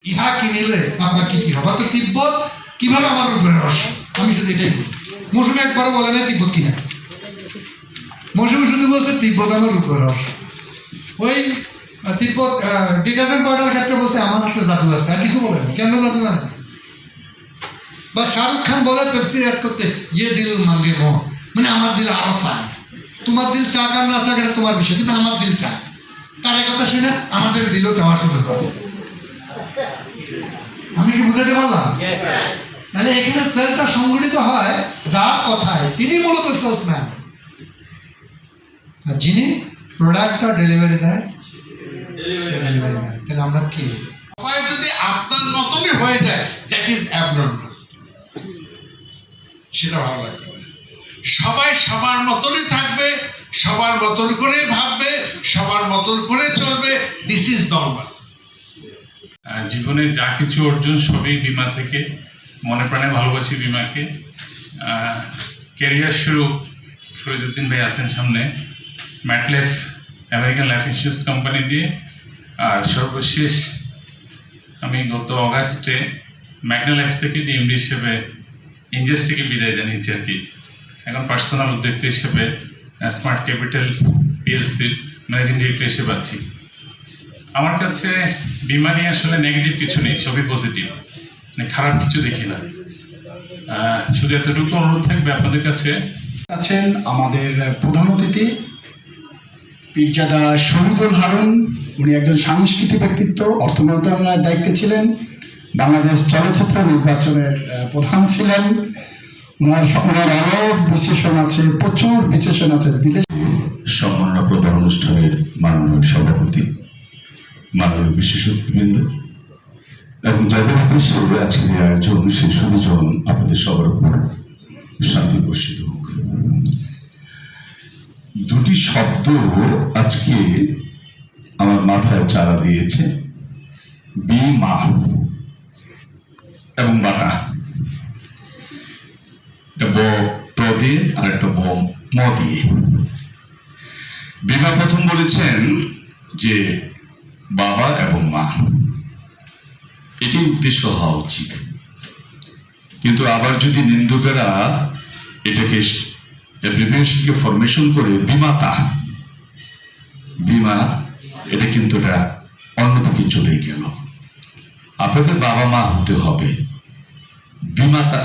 ইহা কিনিলে আপনার কি কি হবে? তিব্বত কিভাবে আমার উপরে রস? আমি শুধু এটাই বলি। মৌসুমী একবার বলে না তিব্বত কিনা, মৌসুমী শুধু বলছে তিব্বত আমার উপরে রস। ওই তিব্বত ডিটারজেন্ট পাউডার ক্ষেত্রে বলছে আমার হাতে জাদু আছে, আর কিছু বলে না। কেন জাদু জানে? বা শাহরুখ খান বলে পেপসি অ্যাড করতে, ইয়ে দিল মাঙ্গে মোহ, মানে আমার দিল আরো চায়। তোমার দিল চাক আর না চাক এটা তোমার বিষয়, কিন্তু আমার দিল চায়। তার কথা শুনে আমাদের দিলও চাওয়া শুরু করে। আমি কি বুঝাতে পারলাম? তাহলে এখানে সেলটা সংগঠিত হয় যার কথায়, তিনি মূলত সেলসম্যান। আর যিনি প্রোডাক্টটা ডেলিভারি দেয়, তাহলে আমরা কি? সবাই যদি আপনার মতনই হয়ে যায়, দ্যাট ইজ অ্যাবনর্মাল। সেটা ভালো লাগবে না। সবাই সবার মতনই থাকবে, সবার মতন করে ভাববে, সবার মতন করে চলবে, দিস ইজ নরমাল। জীবনে যা কিছু অর্জন সবই বিমা থেকে। মনে প্রাণে ভালোবাসি বিমাকে। ক্যারিয়ার শুরু ফরিদউদ্দিন ভাই আছেন সামনে, ম্যাটলাইফ আমেরিকান লাইফ ইন্স্যুরেন্স কোম্পানি দিয়ে। আর সর্বশেষ আমি গত অগাস্টে ম্যাগনা লাইফ থেকে ডিএমডি হিসেবে ইনজেস থেকে বিদায় জানিয়েছি আর কি। এখন পার্সোনাল উদ্যোক্তা হিসেবে স্মার্ট ক্যাপিটাল পিএলসির ম্যানেজিং ডিরেক্টর হিসেবে আছি। আমার কাছে বিমা নিয়ে আসলে নেগেটিভ কিছু নেই, সবই পজিটিভ, মানে খারাপ কিছু দেখি না। শুধু এতটুকু অনুরোধ থাকবে আপনাদের কাছে। আছেন আমাদের প্রধান অতিথি পীরজাদা শহীদুল হারুন। উনি একজন সাংস্কৃতিক ব্যক্তিত্ব, অর্থ মন্ত্রণালয়ের দায়িত্বে ছিলেন, বাংলাদেশ চলচ্চিত্র নির্বাচনের প্রধান ছিলেন। ওনার আরও বিশেষণ আছে, প্রচুর বিশেষণ আছে। দিলে সম্মাননা প্রদান অনুষ্ঠানের মাননীয় সভাপতি, মাননীয় বিশেষ অতিথিবৃন্দ এবং যাদের উদ্দেশ্যে আজকের এই আয়োজন, সেই সুদীজন আপনাদের সবার উপর শান্তি বর্ষিত হোক। দুটি শব্দ আজকে আমার মাথায় চারা দিয়েছে, বিমা এবং বাটা। একটা ব ট দিয়ে আর একটা ব ম দিয়ে। বিমা প্রথম বলেছেন যে বাবা এবং মা, এটি উদ্দেশ্য হওয়া উচিত। কিন্তু আবার যদি নিন্দুকেরা এটাকে অ্যাব্রিভিয়েশনকে ফরমেশন করে বিমাতা, বিমা, এটা কিন্তু এটা অন্যদিকে চলে গেল। আপনাদের বাবা মা হতে হবে, বিমাতা